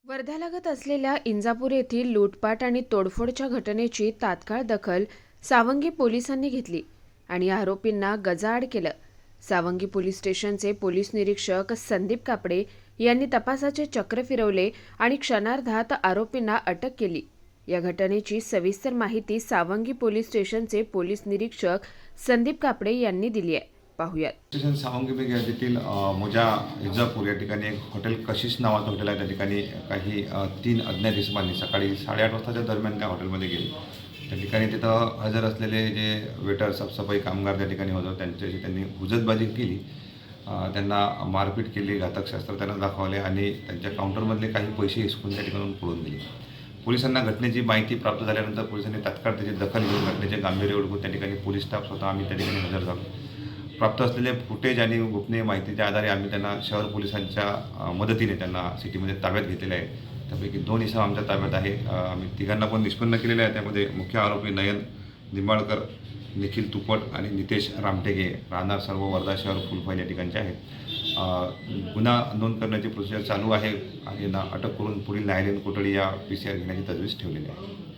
वर्ध्यालगत असलेल्या इंजापूर येथील लूटपाट आणि तोडफोडच्या घटनेची तात्काळ दखल सावंगी पोलिसांनी घेतली आणि आरोपींना गजाआड केलं। सावंगी पोलीस स्टेशनचे पोलीस निरीक्षक संदीप कापडे यांनी तपासाचे चक्र फिरवले आणि क्षणार्धात आरोपींना अटक केली। या घटनेची सविस्तर माहिती सावंगी पोलीस स्टेशनचे पोलीस निरीक्षक संदीप कापडे यांनी दिली आहे। पाहूयात। स्टेशन सावंगी येथील मोजा इंजापूर या ठिकाणी एक हॉटेल कशिश नावाचं हॉटेल आहे। त्या ठिकाणी काही 3 अज्ञात इसमांनी सकाळी 8:30 वाजताच्या दरम्यान त्या हॉटेलमध्ये गेले। त्या ठिकाणी तिथं हजर असलेले जे वेटर साफसफाई कामगार त्या ठिकाणी होते त्यांच्याशी त्यांनी हुज्जतबाजी केली, त्यांना मारपीट केली, घातक शस्त्र त्यांना दाखवले आणि त्यांच्या काउंटरमधले काही पैसे हिसकून त्या ठिकाणून पळून गेले। पोलिसांना घटनेची माहिती प्राप्त झाल्यानंतर पोलिसांनी तात्काळ त्याची दखल घेऊन घटनेचे गांभीर्य ओळखून त्या ठिकाणी पोलीस स्टाफ स्वतः आम्ही त्या ठिकाणी हजर झालो। प्राप्त असलेले फुटेज आणि गोपनीय माहितीच्या आधारे आम्ही त्यांना शहर पोलिसांच्या मदतीने त्यांना सिटीमध्ये ताब्यात घेतलेले आहे। त्यापैकी 2 इसम आमच्या ताब्यात आहे। आम्ही तिघांना पण निष्पन्न केलेले आहे। त्यामध्ये मुख्य आरोपी नयन निंबाळकर, निखिल तुपट आणि नितेश रामटेगे राहणार सर्व वर्धा शहर फुलफाईल या ठिकाणचे आहेत। गुन्हा नोंद करण्याची प्रोसिजर चालू आहे आणि यांना अटक करून पुढील न्यायालयीन कोठडी या PCR घेण्याची तजवीज ठेवलेली आहे।